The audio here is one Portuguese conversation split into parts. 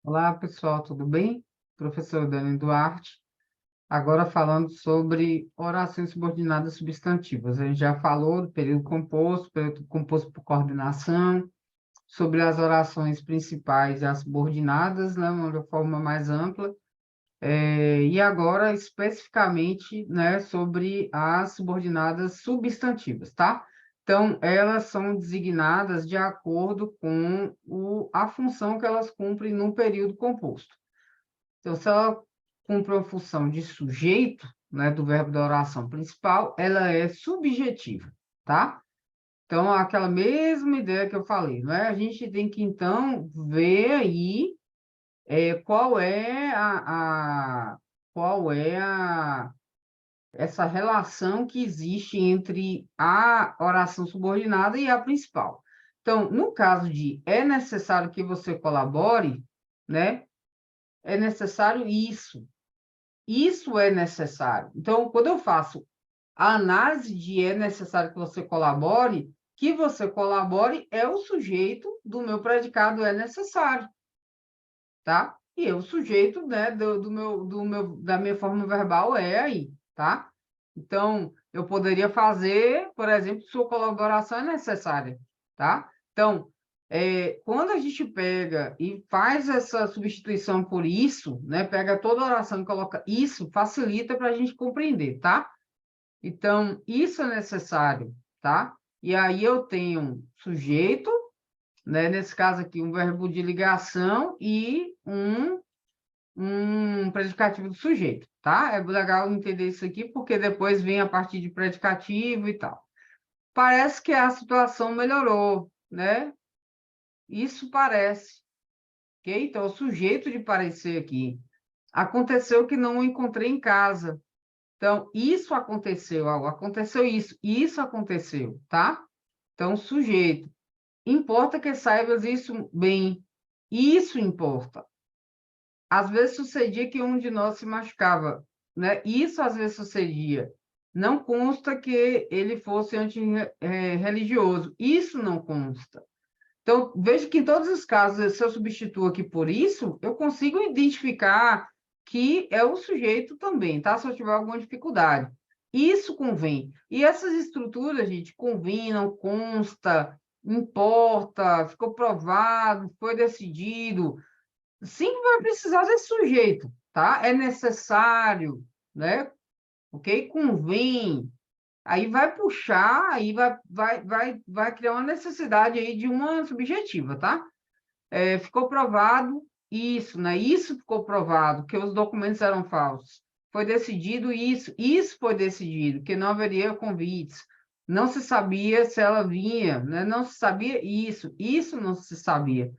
Olá, pessoal, tudo bem? Professor Dani Duarte, agora falando sobre orações subordinadas substantivas. A gente já falou do período composto por coordenação, sobre as orações principais e as subordinadas, né, de uma forma mais ampla, e agora especificamente, né, sobre as subordinadas substantivas, tá? Então, elas são designadas de acordo com a função que elas cumprem no período composto. Então, se ela cumpre uma função de sujeito, né, do verbo da oração principal, ela é subjetiva, tá? Então, aquela mesma ideia que eu falei, não é? A gente tem que, então, ver aí qual é essa relação que existe entre a oração subordinada e a principal. Então, no caso de é necessário que você colabore, né? É necessário isso. Isso é necessário. Então, quando eu faço a análise de é necessário que você colabore é o sujeito do meu predicado é necessário, tá? E eu, o sujeito, né, da minha forma verbal é aí, tá? Então, eu poderia fazer, por exemplo, sua colaboração é necessária, tá? Então, quando a gente pega e faz essa substituição por isso, né, pega toda a oração e coloca isso, facilita para a gente compreender, tá? Então, isso é necessário, tá? E aí eu tenho um sujeito, né, nesse caso aqui, um verbo de ligação e um predicativo do sujeito, tá? É legal entender isso aqui, porque depois vem a partir de predicativo e tal. Parece que a situação melhorou, né? Isso parece, ok? Então, o sujeito de parecer aqui. Aconteceu que não o encontrei em casa. Então, isso aconteceu, aconteceu isso aconteceu, tá? Então, sujeito. Importa que saibas isso bem. Isso importa. Às vezes sucedia que um de nós se machucava, né? Isso às vezes sucedia. Não consta que ele fosse antirreligioso. Isso não consta. Então, vejo que em todos os casos, se eu substituo aqui por isso, eu consigo identificar que é o sujeito também, tá? Se eu tiver alguma dificuldade. Isso convém. E essas estruturas, gente, convinham, consta, importa, ficou provado, foi decidido. Sempre vai precisar desse sujeito, tá? É necessário, né? Ok? Convém. Aí vai puxar, aí vai criar uma necessidade aí de uma subjetiva, tá? Ficou provado isso, né? Isso ficou provado, que os documentos eram falsos. Foi decidido isso foi decidido, que não haveria convites. Não se sabia se ela vinha, né? Não se sabia isso não se sabia.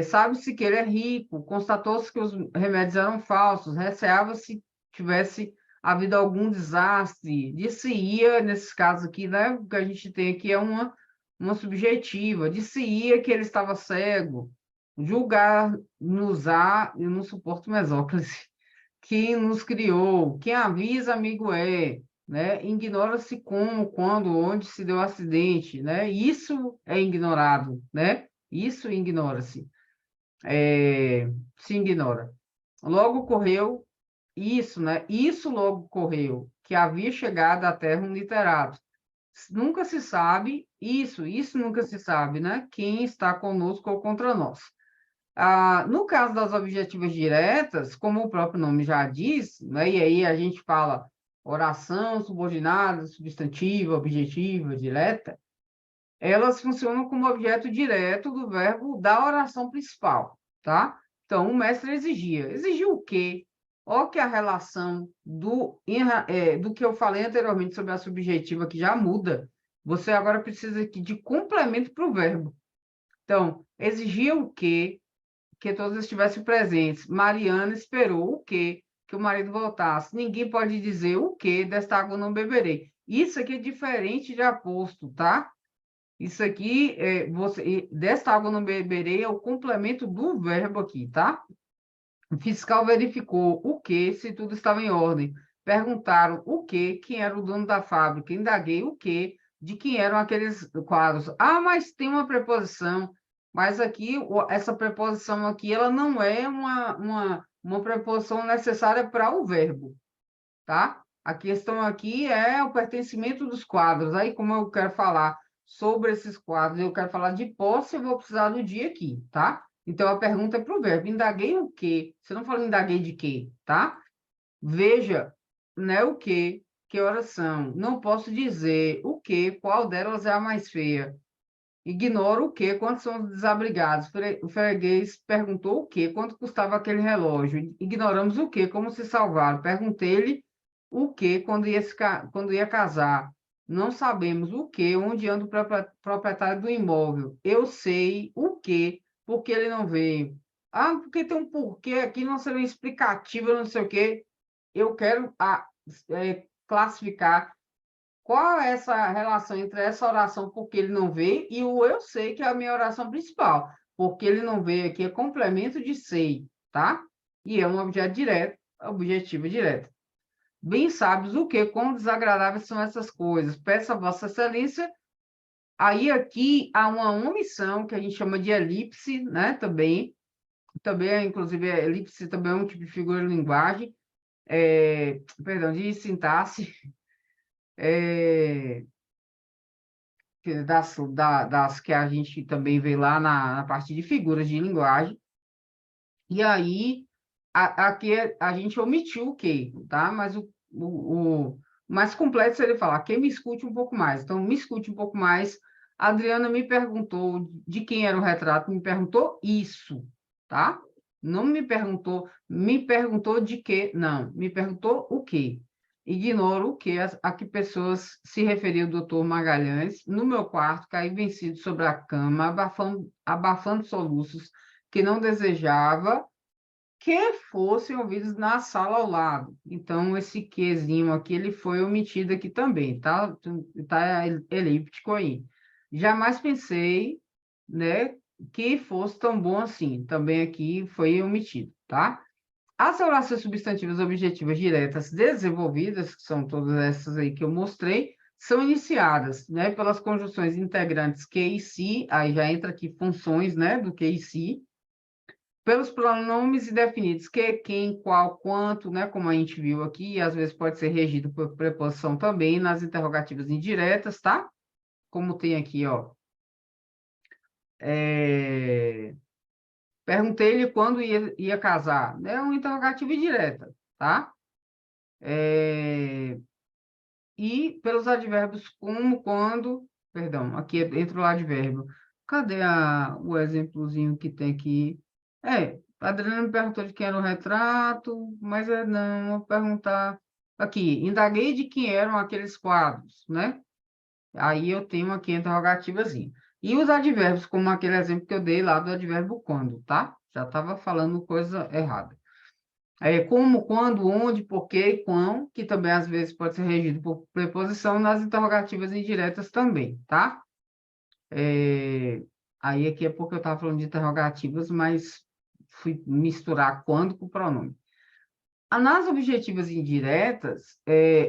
Sabe-se que ele é rico, constatou-se que os remédios eram falsos, receava-se tivesse havido algum desastre, disse-ia, nesse caso aqui, né, o que a gente tem aqui é uma subjetiva, disse-ia que ele estava cego, julgar-nos eu não suporto mesóclise, quem nos criou, quem avisa, amigo é, né, ignora-se como, quando, onde se deu o acidente, né, isso é ignorado, né, isso ignora-se, se ignora. Logo ocorreu isso, né? Isso logo ocorreu, que havia chegado à Terra um literato. Nunca se sabe, isso nunca se sabe, né? Quem está conosco ou contra nós. No caso das objetivas diretas, como o próprio nome já diz, né? E aí a gente fala oração subordinada, substantiva, objetiva, direta, elas funcionam como objeto direto do verbo da oração principal, tá? Então, o mestre exigiu o quê? Ó que a relação do que eu falei anteriormente sobre a subjetiva, que já muda, você agora precisa aqui de complemento para o verbo. Então, exigia o quê? Que todos estivessem presentes. Mariana esperou o quê? Que o marido voltasse. Ninguém pode dizer o quê? Desta água não beberei. Isso aqui é diferente de aposto, tá? Isso aqui, desta água não beberei, é o complemento do verbo aqui, tá? O fiscal verificou o que, se tudo estava em ordem. Perguntaram o que, quem era o dono da fábrica. Indaguei o que, de quem eram aqueles quadros. Ah, mas tem uma preposição. Mas aqui, essa preposição aqui, ela não é uma preposição necessária para o verbo, tá? A questão aqui é o pertencimento dos quadros. Aí, como eu quero falar sobre esses quadros, eu quero falar de posse, eu vou precisar do dia aqui, tá? Então, a pergunta é para o verbo. Indaguei o quê? Você não fala indaguei de quê, tá? Veja, né, o quê? Que horas são? Não posso dizer o quê, qual delas é a mais feia. Ignoro o quê? Quantos são os desabrigados? O freguês perguntou o quê? Quanto custava aquele relógio? Ignoramos o quê? Como se salvaram? Perguntei-lhe o quê quando ia casar. Não sabemos o quê? Onde anda o proprietário do imóvel? Eu sei o quê? Por que ele não veio? Ah, porque tem um porquê aqui, não será explicativo, não sei o quê. Eu quero classificar qual é essa relação entre essa oração porque ele não veio e o eu sei, que é a minha oração principal. Porque ele não veio aqui é complemento de sei, tá? E é um objeto direto, objetivo direto. Bem sabes o que, quão desagradáveis são essas coisas. Peço a Vossa Excelência. Aí aqui há uma omissão que a gente chama de elipse, né? Também, inclusive, a elipse também é um tipo de figura de linguagem, perdão, de sintaxe. É, das que a gente também vê lá na parte de figuras de linguagem. E aí, aqui a gente omitiu o quê, tá? Mas o mais completo seria falar, quem me escute um pouco mais. Então, me escute um pouco mais. A Adriana me perguntou de quem era o retrato, me perguntou isso, tá? Não me perguntou de quê, não, me perguntou o quê. Ignoro o que a que pessoas se referiu o doutor Magalhães. No meu quarto, caí vencido sobre a cama, abafando soluços que não desejava que fossem ouvidos na sala ao lado. Então, esse quezinho aqui, ele foi omitido aqui também, tá? Tá elíptico aí. Jamais pensei, né, que fosse tão bom assim. Também aqui foi omitido, tá? As orações substantivas objetivas diretas desenvolvidas, que são todas essas aí que eu mostrei, são iniciadas, né, pelas conjunções integrantes que e se, aí já entra aqui funções, né, do que e se, pelos pronomes indefinidos que, quem, qual, quanto, né, como a gente viu aqui, e às vezes pode ser regido por preposição também nas interrogativas indiretas, tá? Como tem aqui, ó. Perguntei-lhe quando ia casar. É uma interrogativa indireta, tá? E pelos advérbios como, quando, perdão, aqui entra o advérbio. Cadê o exemplozinho que tem aqui? A Adriana me perguntou de quem era o retrato, mas não, vou perguntar. Aqui, indaguei de quem eram aqueles quadros, né? Aí eu tenho aqui a interrogativazinha. E os advérbios, como aquele exemplo que eu dei lá do advérbio quando, tá? Já estava falando coisa errada. Como, quando, onde, porquê e quão, que também às vezes pode ser regido por preposição nas interrogativas indiretas também, tá? Aí aqui é porque eu estava falando de interrogativas, mas fui misturar quando com o pronome. Nas objetivas indiretas,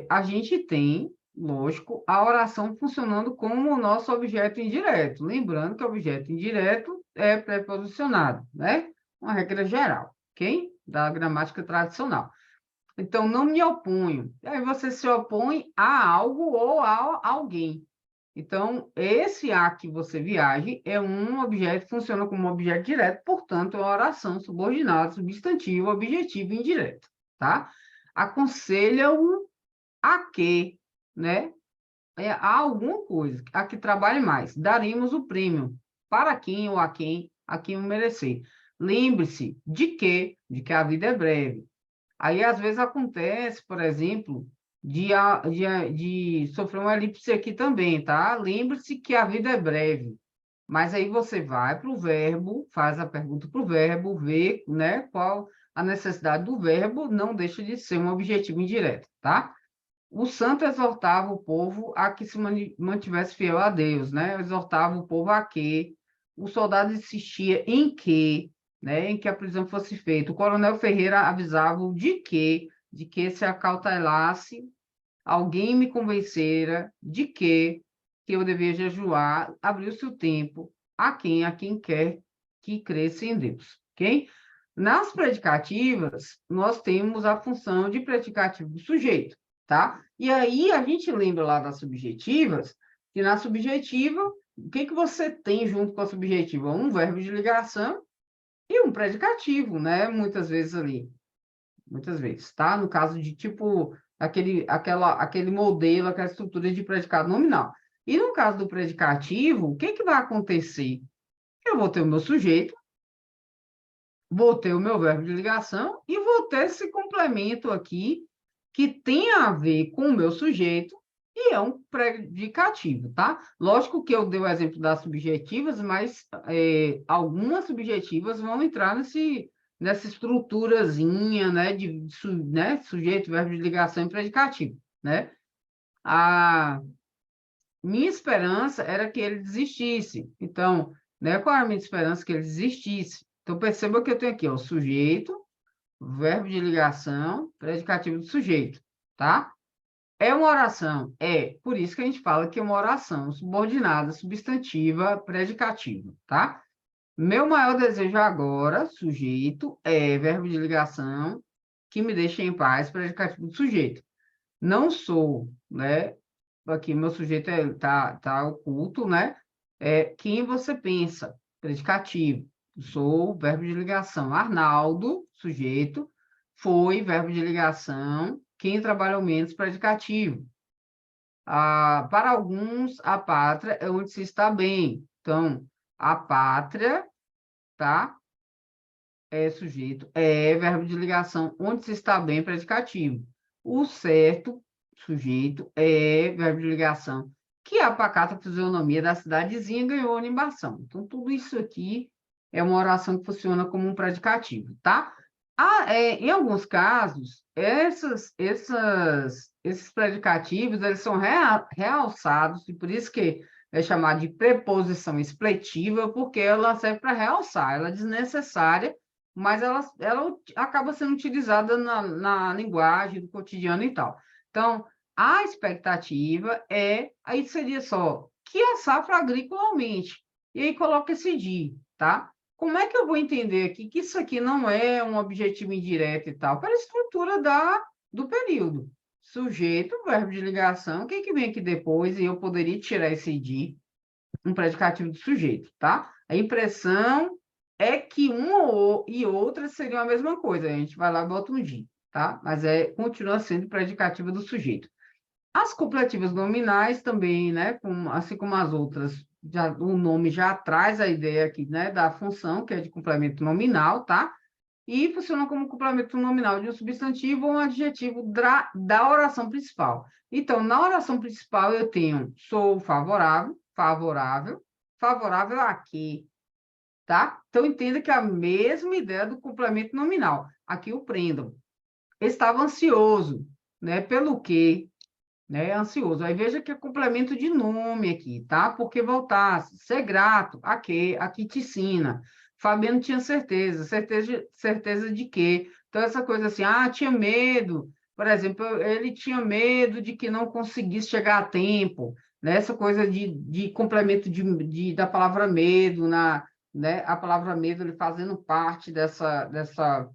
a gente tem, lógico, a oração funcionando como o nosso objeto indireto. Lembrando que o objeto indireto é preposicionado, né? Uma regra geral, ok? Da gramática tradicional. Então, não me oponho. Aí você se opõe a algo ou a alguém. Então, esse a que você viaje é um objeto, funciona como objeto direto, portanto, é uma oração subordinada, substantivo, objetivo e indireto, tá? Aconselha-o a quê, né? A alguma coisa, a que trabalhe mais. Daremos o prêmio para quem ou a quem o merecer. Lembre-se de que a vida é breve. Aí, às vezes, acontece, por exemplo, de sofrer uma elipse aqui também, tá? Lembre-se que a vida é breve. Mas aí você vai para o verbo, faz a pergunta para o verbo, vê, né, qual a necessidade do verbo, não deixa de ser um objetivo indireto, tá? O santo exortava o povo a que se mantivesse fiel a Deus, né? Exortava o povo a que o soldado insistia em que, né, em que a prisão fosse feita. O coronel Ferreira avisava-o de que se acautelasse, alguém me convencera de que eu devia jejuar, abriu-se o tempo, a quem quer que cresça em Deus, ok? Nas predicativas, nós temos a função de predicativo do sujeito, tá? E aí a gente lembra lá das subjetivas, que na subjetiva, o que que você tem junto com a subjetiva? Um verbo de ligação e um predicativo, né? Muitas vezes ali, muitas vezes, tá? No caso de tipo aquele modelo, aquela estrutura de predicado nominal. E no caso do predicativo, o que que vai acontecer? Eu vou ter o meu sujeito, vou ter o meu verbo de ligação e vou ter esse complemento aqui que tem a ver com o meu sujeito e é um predicativo, tá? Lógico que eu dei o exemplo das subjetivas, mas algumas subjetivas vão entrar nessa estruturazinha, né, né, sujeito, verbo de ligação e predicativo, né? A minha esperança era que ele desistisse. Então, né, qual era a minha esperança? Que ele desistisse. Então, perceba que eu tenho aqui, ó, sujeito, verbo de ligação, predicativo do sujeito, tá? É uma oração? É. Por isso que a gente fala que é uma oração subordinada, substantiva, predicativa, tá? Meu maior desejo agora, sujeito, é verbo de ligação, que me deixe em paz, predicativo do sujeito. Não sou, né? Aqui, meu sujeito tá oculto, né? Quem você pensa? Predicativo. Sou, verbo de ligação. Arnaldo, sujeito. Foi, verbo de ligação. Quem trabalhou menos, predicativo. Para alguns, a pátria é onde se está bem. Então, a pátria, tá? É sujeito. É verbo de ligação, onde se está bem, predicativo. O certo, sujeito, é verbo de ligação, que a pacata fisionomia da cidadezinha ganhou a nimbação. Então, tudo isso aqui é uma oração que funciona como um predicativo, tá? Em alguns casos, esses predicativos, eles são realçados, e por isso que é chamado de preposição expletiva, porque ela serve para realçar, ela é desnecessária, mas ela acaba sendo utilizada na linguagem do cotidiano e tal. Então, a expectativa aí seria só que a safra agrícola aumente, e aí coloca esse de, tá? Como é que eu vou entender aqui que isso aqui não é um objetivo indireto e tal? Para a estrutura do período. Sujeito, verbo de ligação, o que que vem aqui depois? E eu poderia tirar esse de, um predicativo do sujeito, tá? A impressão é que uma e outra seriam a mesma coisa. A gente vai lá e bota um de, tá? Mas continua sendo predicativo do sujeito. As copulativas nominais também, né? Assim como as outras, o nome já traz a ideia aqui, né? Da função, que é de complemento nominal, tá? E funciona como complemento nominal de um substantivo ou um adjetivo da oração principal. Então, na oração principal, eu tenho sou favorável, favorável, favorável a quê? Tá? Então, entenda que é a mesma ideia do complemento nominal. Aqui o prendam. Estava ansioso, né? Pelo quê? Né? Ansioso. Aí veja que é complemento de nome aqui, tá? Porque voltasse. Ser grato. A quê? A que te ensina. Fabiano tinha certeza. Certeza de quê? Então, essa coisa assim, tinha medo. Por exemplo, ele tinha medo de que não conseguisse chegar a tempo. Né? Essa coisa de complemento da palavra medo, né? A palavra medo ele fazendo parte dessa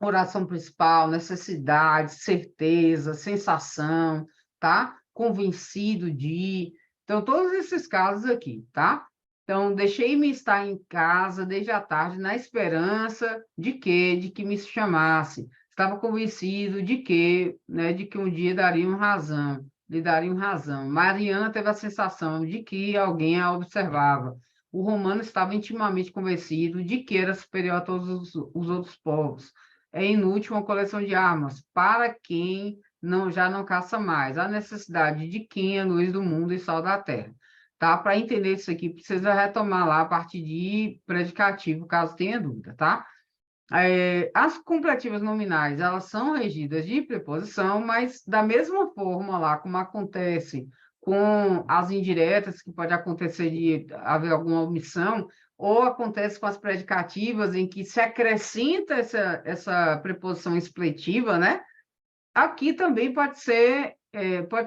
oração principal, necessidade, certeza, sensação, tá? Convencido de. Então, todos esses casos aqui, tá? Então, deixei-me estar em casa desde a tarde na esperança de quê? De que me chamasse. Estava convencido de quê? Né? De que um dia lhe dariam razão. Mariana teve a sensação de que alguém a observava. O romano estava intimamente convencido de que era superior a todos os outros povos. É inútil uma coleção de armas para quem já não caça mais. A necessidade de quem é luz do mundo e sal da terra. Tá? Para entender isso aqui, precisa retomar lá a parte de predicativo, caso tenha dúvida, tá? As completivas nominais, elas são regidas de preposição, mas da mesma forma lá, como acontece com as indiretas, que pode acontecer de haver alguma omissão, ou acontece com as predicativas, em que se acrescenta essa preposição expletiva, né? Aqui também pode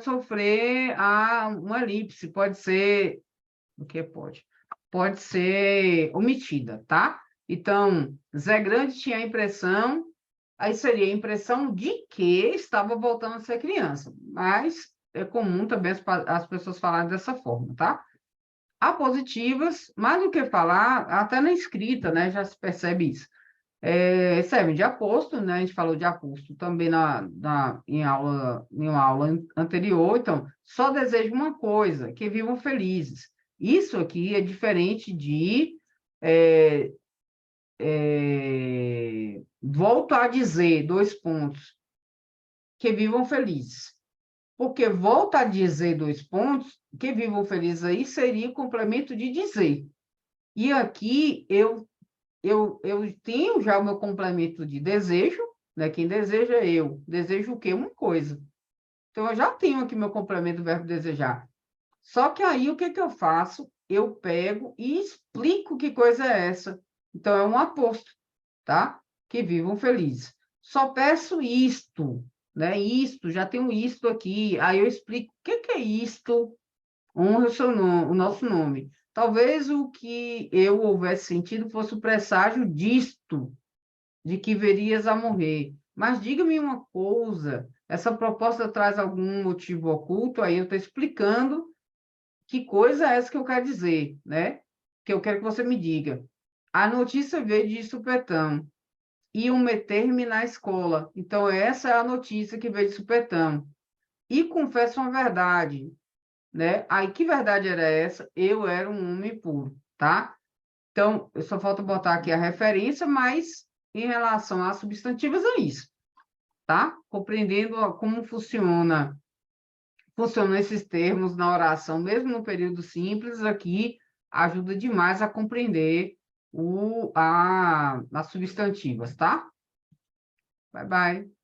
sofrer uma elipse, pode ser, o que pode? pode ser omitida, tá? Então, Zé Grande tinha a impressão, aí seria a impressão de que estava voltando a ser criança, mas é comum também as pessoas falarem dessa forma, tá? Apositivas, mais do que falar, até na escrita, né, já se percebe isso. Servem de aposto, né? A gente falou de aposto também em uma aula anterior. Então, só desejo uma coisa, que vivam felizes. Isso aqui é diferente de é, volto a dizer, dois pontos, que vivam felizes. Porque volto a dizer, dois pontos, que vivam felizes aí seria o complemento de dizer. E aqui eu tenho já o meu complemento de desejo, né? Quem deseja é eu. Desejo o quê? Uma coisa. Então, eu já tenho aqui meu complemento do verbo desejar. Só que aí, o que que eu faço? Eu pego e explico que coisa é essa. Então, é um aposto, tá? Que vivam felizes. Só peço isto, né? Isto, já tenho isto aqui. Aí eu explico o que que é isto, honra o seu nome, o nosso nome. Talvez o que eu houvesse sentido fosse o presságio disto, de que verias a morrer. Mas diga-me uma coisa, essa proposta traz algum motivo oculto? Aí eu estou explicando que coisa é essa que eu quero dizer, né? Que eu quero que você me diga. A notícia veio de supetão. Iam meter-me na escola. Então, essa é a notícia que veio de supetão. E confesso uma verdade, né? Aí, que verdade era essa? Eu era um homem puro, tá? Então, eu só falta botar aqui a referência, mas em relação às substantivas é isso, tá? Compreendendo como funcionam esses termos na oração, mesmo no período simples, aqui ajuda demais a compreender as substantivas, tá? Bye, bye.